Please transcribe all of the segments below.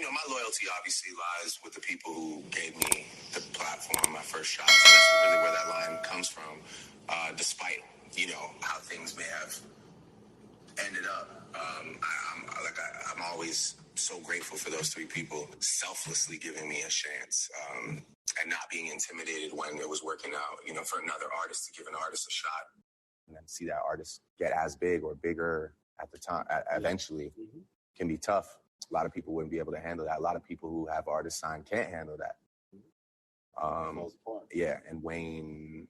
my loyalty obviously lies with the people who gave me the platform, my first shot. So that's really where that line comes from. Despite, how things may have ended up, I'm always so grateful for those three people selflessly giving me a chance, and not being intimidated when it was working out, for another artist to give an artist a shot. And then see that artist get as big or bigger at the time, eventually, can be tough. A lot of people wouldn't be able to handle that. A lot of people who have artists signed can't handle that. Yeah, and Wayne,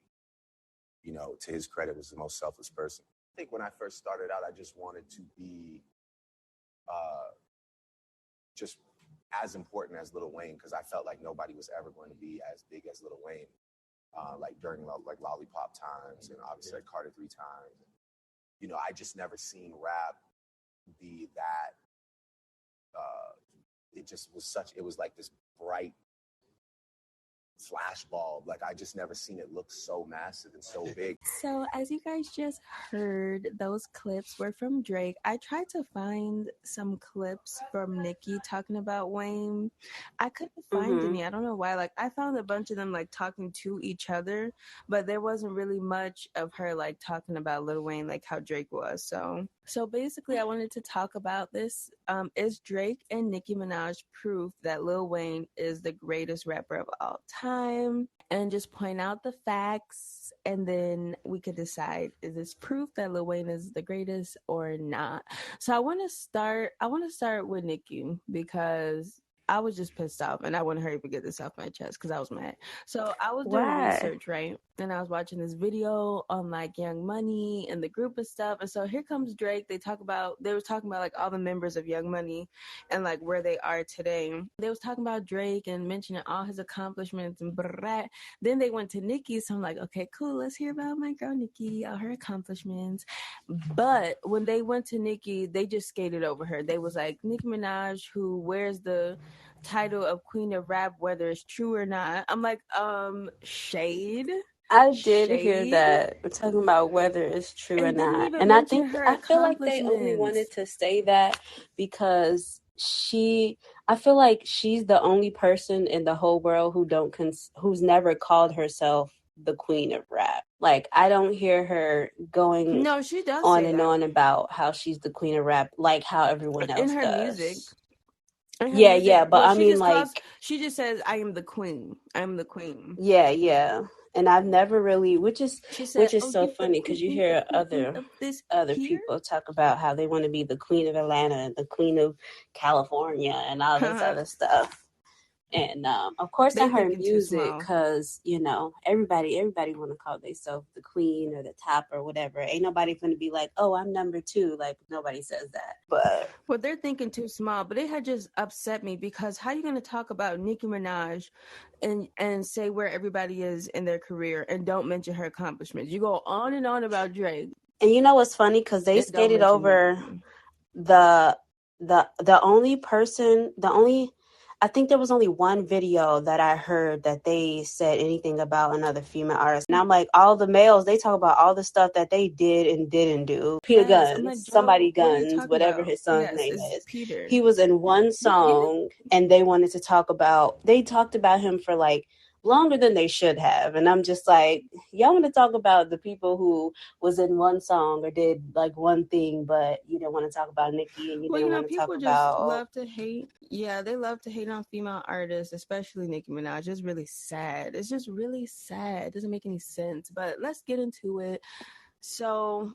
to his credit, was the most selfless person. I think when I first started out, I just wanted to be just as important as Lil Wayne, because I felt like nobody was ever going to be as big as Lil Wayne. Like during like Lollipop times, and obviously like Carter 3 times. I just never seen rap be that. It was like this bright flashbulb. Like I just never seen it look so massive and so big. So as you guys just heard, those clips were from Drake. I tried to find some clips from Nicki talking about Wayne. I couldn't find any. I don't know why. Like I found a bunch of them like talking to each other, but there wasn't really much of her like talking about Lil Wayne like how Drake was. So basically I wanted to talk about this. Is Drake and Nicki Minaj proof that Lil Wayne is the greatest rapper of all time? And just point out the facts, and then we could decide, is this proof that Lil Wayne is the greatest or not? So I want to start with Nicki, because I was just pissed off and I want to hurry up and get this off my chest because I was mad. So I was doing research, right? And I was watching this video on like Young Money and the group and stuff. And so here comes Drake. They was talking about like all the members of Young Money and like where they are today. They was talking about Drake and mentioning all his accomplishments and blah. Then they went to Nicki. So I'm like, okay, cool. Let's hear about my girl Nicki, all her accomplishments. But when they went to Nicki, they just skated over her. They was like, Nicki Minaj, who wears the title of Queen of Rap, whether it's true or not. I'm like, shade. I did hear that. We're talking about whether it's true or not. And I feel like they only wanted to say that because I feel like she's the only person in the whole world who's never called herself the Queen of Rap. Like I don't hear her going she does on and on about how she's the Queen of Rap, like how everyone else in her does. music. Yeah, but I mean, she just says, "I am the queen. I'm the queen." Yeah. And I've never really, which is so funny because you hear other people talk about how they want to be the Queen of Atlanta and the Queen of California and all this other stuff. And of course, I heard music because everybody want to call themselves the queen or the top or whatever. Ain't nobody going to be like, oh, I'm number 2. Like nobody says that. But well, they're thinking too small. But it had just upset me because how are you going to talk about Nicki Minaj and say where everybody is in their career and don't mention her accomplishments? You go on and on about Drake. And you know what's funny? Because they skated over the only person, I think there was only one video that I heard that they said anything about another female artist. And I'm like, all the males, they talk about all the stuff that they did and didn't do. Peter Guns, like, somebody Guns, whatever his son's name is. Peter. He was in one song and they talked about him for like longer than they should have. And I'm just like, y'all want to talk about the people who was in one song or did like one thing, but you didn't want to talk about Nicki and you didn't want to talk about... People just love to hate. Yeah, they love to hate on female artists, especially Nicki Minaj. It's really sad. It's just really sad. It doesn't make any sense. But let's get into it. So,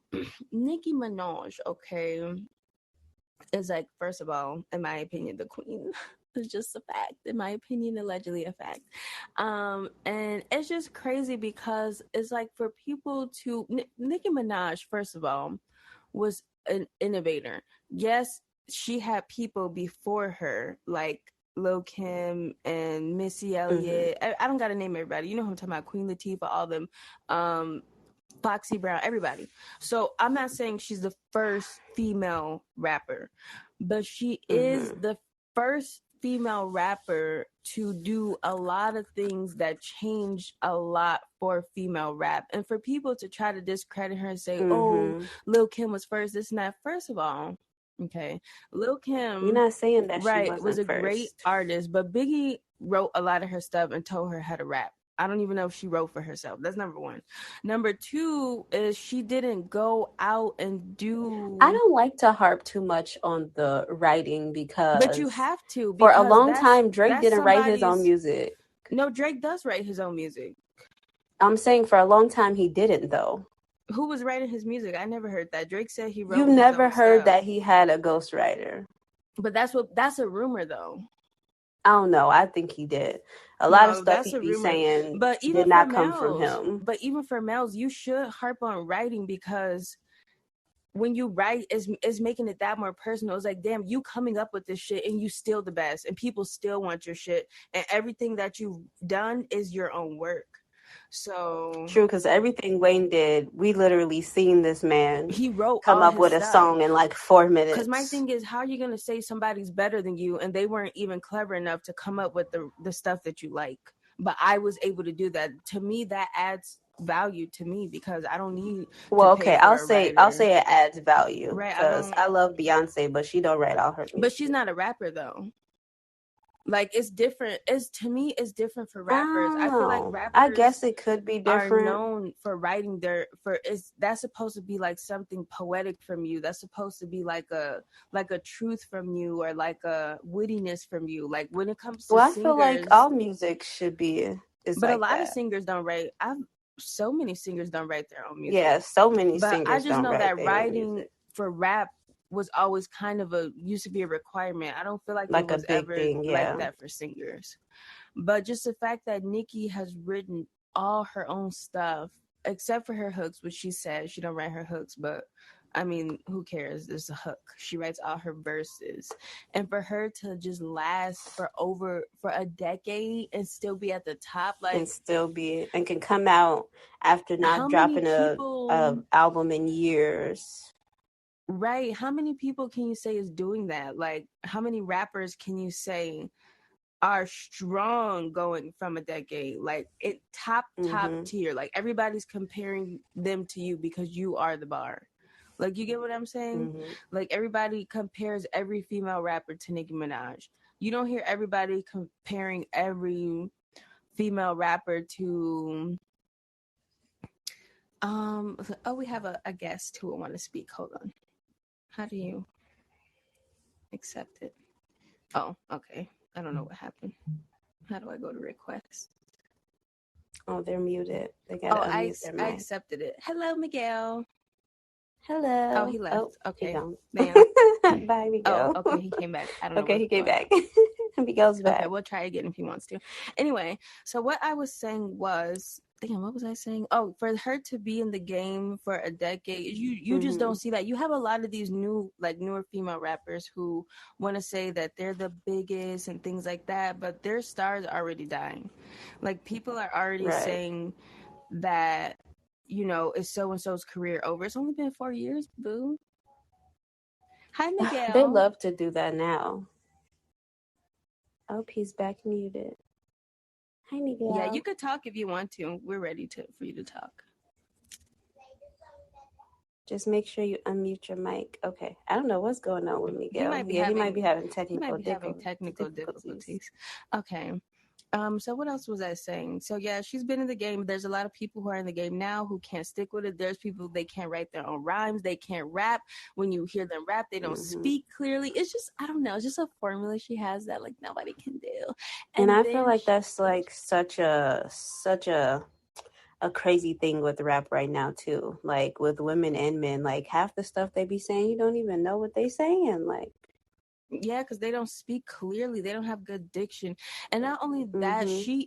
Nicki Minaj, okay, is like, first of all, in my opinion, the queen. It's just a fact, in my opinion, allegedly a fact. And it's just crazy because it's like for people to... Nicki Minaj, first of all, was an innovator. Yes, she had people before her, like Lil Kim and Missy Elliott. I don't got to name everybody. You know who I'm talking about, Queen Latifah, all them. Foxy Brown, everybody. So I'm not saying she's the first female rapper, but she is the first female rapper to do a lot of things that changed a lot for female rap. And for people to try to discredit her and say, oh, Lil Kim was first, this and that. First of all, Okay. Lil Kim, we're not saying that she right, was wasn't a great first. artist, but Biggie wrote a lot of her stuff and told her how to rap. I don't even know if she wrote for herself. That's number one. Number two is she didn't go out and do. I don't like to harp too much on the writing But you because have to, for a because long time Drake that's didn't write his own somebody's. music. No, Drake does write his own music. I'm saying for a long time he didn't though. Who was writing his music? I never heard that. Drake said he wrote You his never own heard stuff. that he had a ghostwriter. But that's a rumor though. I don't know. I think he did. A lot of No, stuff that's he a be rumor. saying But even did for not come from males, him. you should harp on writing, because when you write, is making it that more personal. It's like, damn, you coming up with this shit and you still the best, and people still want your shit, and everything that you've done is your own work. So True, because everything Wayne did, we literally seen this man he wrote come all up his with a stuff. song in like 4 minutes. Because my thing is, how are you going to say somebody's better than you and they weren't even clever enough to come up with the stuff that you like? But I was able to do that. To me, that adds value to me, because I don't need to pay for a writer. I'll say it adds value, Right, because I love Beyonce, but she don't write all her music. But she's not a rapper though. Like, it's different. To me, it's different for rappers. I feel like rappers, I guess it could be different. Are known for writing that's supposed to be like something poetic from you. That's supposed to be like a truth from you, or like a wittiness from you. Like, when it comes to singers, I feel like all music should be but like a lot that. of singers don't write. So many singers don't write their own music. Yeah, so many but singers I just don't know write that their own writing music. for rap was always kind of used to be a requirement. I don't feel like it was a big ever thing, yeah. like that for singers. But just the fact that Nicki has written all her own stuff, except for her hooks, which she said she don't write her hooks, but I mean, who cares? There's a hook. She writes all her verses. And for her to just last for a decade and still be at the top, like, and still be, and can come out after not dropping a album in years. Right. How many people can you say is doing that? Like, how many rappers can you say are strong going from a decade? Like, it top tier. Like, everybody's comparing them to you because you are the bar. Like, you get what I'm saying? Like, everybody compares every female rapper to Nicki Minaj. You don't hear everybody comparing every female rapper to we have a guest who will want to speak. Hold on. How do you accept it? Oh, okay. I don't know what happened. How do I go to request? Oh, they're muted. They gotta unmute their mic. I accepted it. Hello, Miguel. Hello. Oh, he left. Okay. Bye, Miguel. Oh, okay. He came back. I don't know. Okay, he came back. Miguel's back. Okay, we'll try again if he wants to. Anyway, so what I was saying was, damn, what was I saying? Oh, for her to be in the game for a decade, you just don't see that. You have a lot of these newer female rappers who want to say that they're the biggest and things like that, but their stars are already dying. Like, people are already saying that, is so and so's career over. It's only been 4 years, boo. Hi, Miguel. They love to do that now. Oh, he's back muted. Hi, Miguel. Yeah, you could talk if you want to. We're ready for you to talk. Just make sure you unmute your mic. Okay. I don't know what's going on with Miguel. He might be having technical difficulties. Okay. So what else was I saying? So yeah, she's been in the game. There's a lot of people who are in the game now who can't stick with it. There's people, they can't write their own rhymes. They can't rap. When you hear them rap, they don't speak clearly. It's just, I don't know. It's just a formula she has that like nobody can do. And I feel like that's like such a crazy thing with rap right now too. Like with women and men, like half the stuff they be saying, you don't even know what they saying. Like, yeah, because they don't speak clearly. They don't have good diction. And not only that, Nicki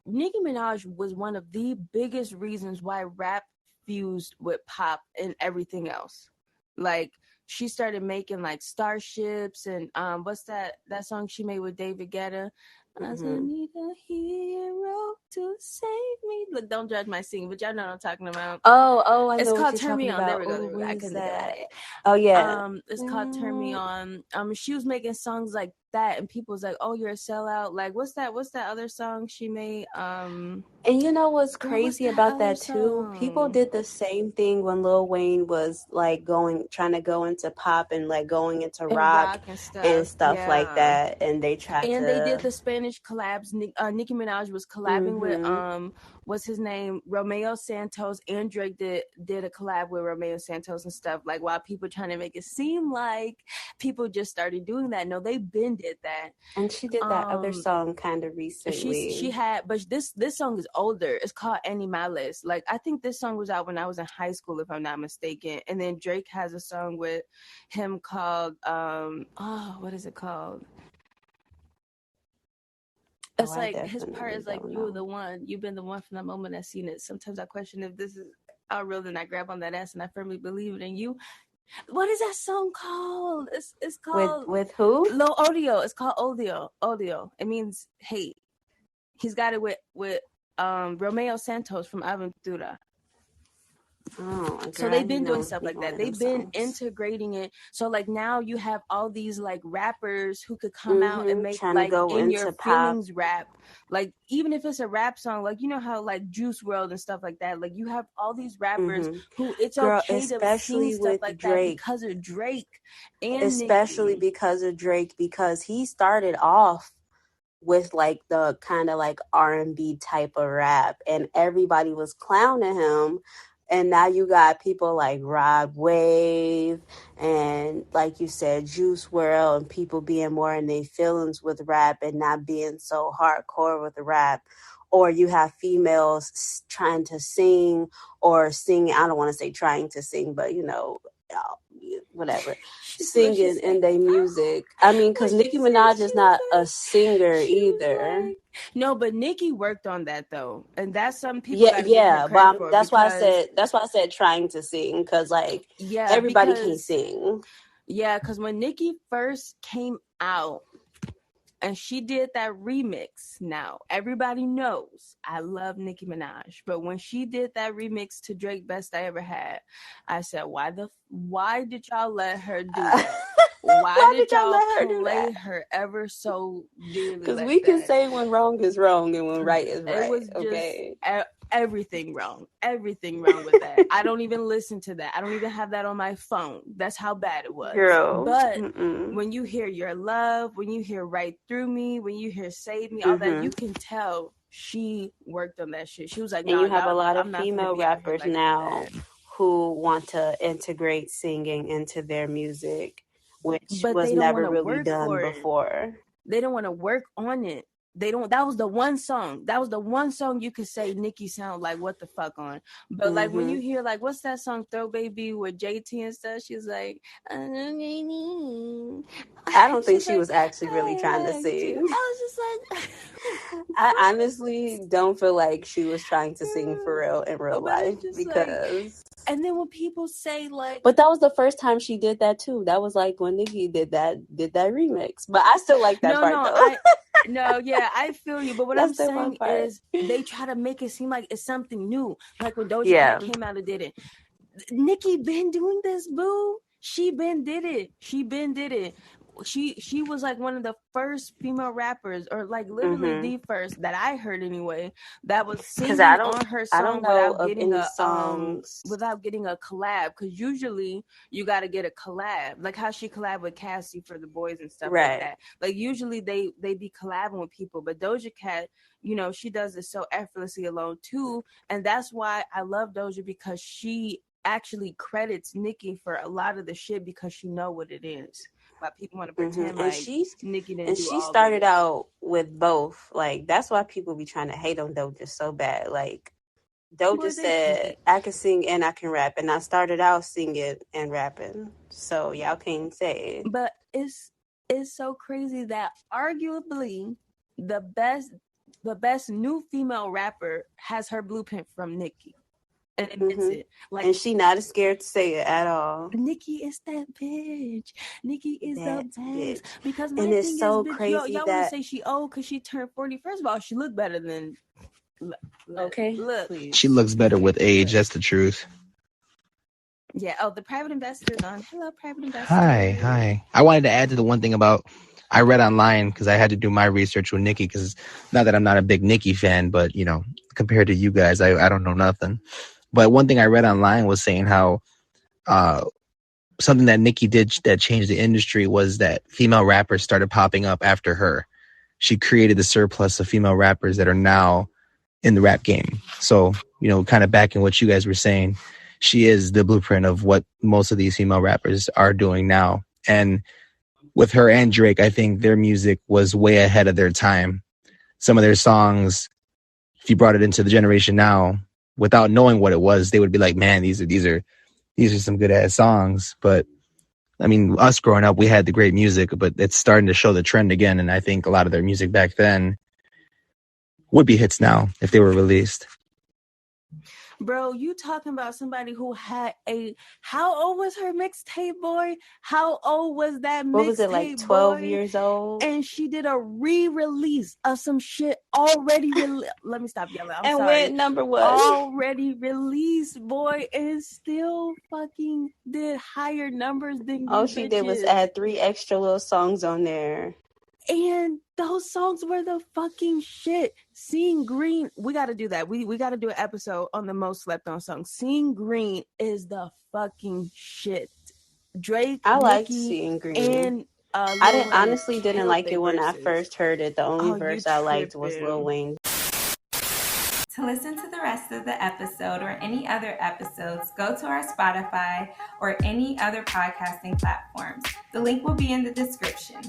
Minaj was one of the biggest reasons why rap fused with pop and everything else. Like, she started making like Starships and what's that song she made with David Guetta? I need a hero to save me. Look, don't judge my singing, but y'all know what I'm talking about. Oh, I know it's what called you're Turn Me talking On. about. There we go. I couldn't think about it. Oh yeah. It's called Turn Me On. She was making songs like that, and people's like, "Oh, you're a sellout." Like, what's that other song she made? And you know what's crazy about that too? People did the same thing when Lil Wayne was like trying to go into pop and like going into rock and stuff like that, and they tried and they did the Spanish collabs. Nicki Minaj was collabing with what's his name, Romeo Santos, and Drake did a collab with Romeo Santos and stuff. Like, while people trying to make it seem like people just started doing that, no, they been did that. And she did that other song kind of recently. She had, but this song is older. It's called Animales. Like, I think this song was out when I was in high school, if I'm not mistaken. And then Drake has a song with him called what is it called? It's like his part is like, "You're the one. You've been the one from the moment I seen it. Sometimes I question if this is how real, then I grab on that ass and I firmly believe it in you." What is that song called? It's called with who? Lo Odio. It's called Odio. Odio. It means hate. He's got it with Romeo Santos from Aventura. Oh, so they've been doing stuff like that. They've been integrating it. So like now you have all these like rappers who could come out and make like in your feelings rap. Like even if it's a rap song, like you know how like Juice WRLD and stuff like that. Like you have all these rappers who it's okay to sing stuff like Drake, that because of Drake and especially Nicki. because of Drake, because he started off with like the kind of like R&B type of rap, and everybody was clowning him. And now you got people like Rod Wave and, like you said, Juice WRLD, and people being more in their feelings with rap and not being so hardcore with the rap. Or you have females trying to sing or sing. I don't want to say trying to sing, but you know, whatever, singing in their music. I mean, because Nicki Minaj is not a singer either. Like, no, but Nicki worked on that though, and that's some people. But that's why I said trying to sing, because like everybody can't sing. Yeah, because when Nicki first came out and she did that remix, now everybody knows I love Nicki Minaj, but when she did that remix to Drake Best I Ever Had, I said, why did y'all let her do that? Why did y'all play her ever so dearly? Because we can say when wrong is wrong and when right is right. It was just everything wrong with that. I don't even listen to that. I don't even have that on my phone. That's how bad it was. Girl. But when you hear Your Love, when you hear Right Through Me, when you hear Save Me, all that, you can tell she worked on that shit. She was like, and you have a lot of female rappers now who want to integrate singing into their music, which was never really done before. They don't want to work on it. That was the one song you could say Nicki sound like what the fuck on. But like when you hear like, what's that song, Throw Baby, with JT and stuff, she's like, I don't think she was actually really trying to sing. I was just like, I honestly don't feel like she was trying to sing for real in real life, because and then when people say like, but that was the first time she did that too. That was like when Nicki did that remix. But I still like that part though. I feel you. But what I'm saying is they try to make it seem like it's something new. Like when Doja Cat came out and did it. Nicki been doing this, boo. She been did it. She was like one of the first female rappers, or like literally the first that I heard anyway, that was singing on her song without getting a collab. Because usually you got to get a collab, like how she collabed with Cassie for The Boys and stuff like that. Like usually they be collabing with people, but Doja Cat, you know, she does it so effortlessly alone too, and that's why I love Doja, because she actually credits Nicki for a lot of the shit, because she know what it is. Why people want to pretend like Nicki didn't do all. And she started out with both. Like that's why people be trying to hate on Doja so bad. Like Doja said, I can sing and I can rap, and I started out singing and rapping. So y'all can't say it. But it's so crazy that arguably the best new female rapper has her blueprint from Nicki. And admits it. Like, and she not scared to say it at all. Nicki is that bitch. Nicki is the best. Bitch. Because my and thing it's so is, bitch, crazy y'all want to say she old because she turned 40. First of all, she look better than. Okay. Look, please. She looks better with age. That's the truth. Yeah. Oh, the private investor's on. Hello, private investor. Hi. I wanted to add to the one thing about I read online because I had to do my research with Nicki because not that I'm not a big Nicki fan, but compared to you guys, I don't know nothing. But one thing I read online was saying how something that Nicki did that changed the industry was that female rappers started popping up after her. She created the surplus of female rappers that are now in the rap game. So, kind of backing what you guys were saying, she is the blueprint of what most of these female rappers are doing now. And with her and Drake, I think their music was way ahead of their time. Some of their songs, if you brought it into the generation now, without knowing what it was, they would be like, man, these are some good ass songs. But I mean, us growing up, we had the great music, but it's starting to show the trend again. And I think a lot of their music back then would be hits now if they were released. Bro, you talking about somebody who had how old was her mixtape, boy? How old was that mixtape, boy? What was it, like 12 years old? And she did a re-release of some shit already released. Let me stop yelling. I'm and sorry. What number was? Already released, boy, and still fucking did higher numbers than all she did was add 3 extra little songs on there. And those songs were the fucking shit. Seeing Green, we got to do that. We got to do an episode on the most slept on songs. Seeing Green is the fucking shit. Drake, I liked Nicki, Seeing Green. And I honestly didn't like it when I first heard it. The only verse I liked was Lil Wayne. To listen to the rest of the episode or any other episodes, go to our Spotify or any other podcasting platforms. The link will be in the description.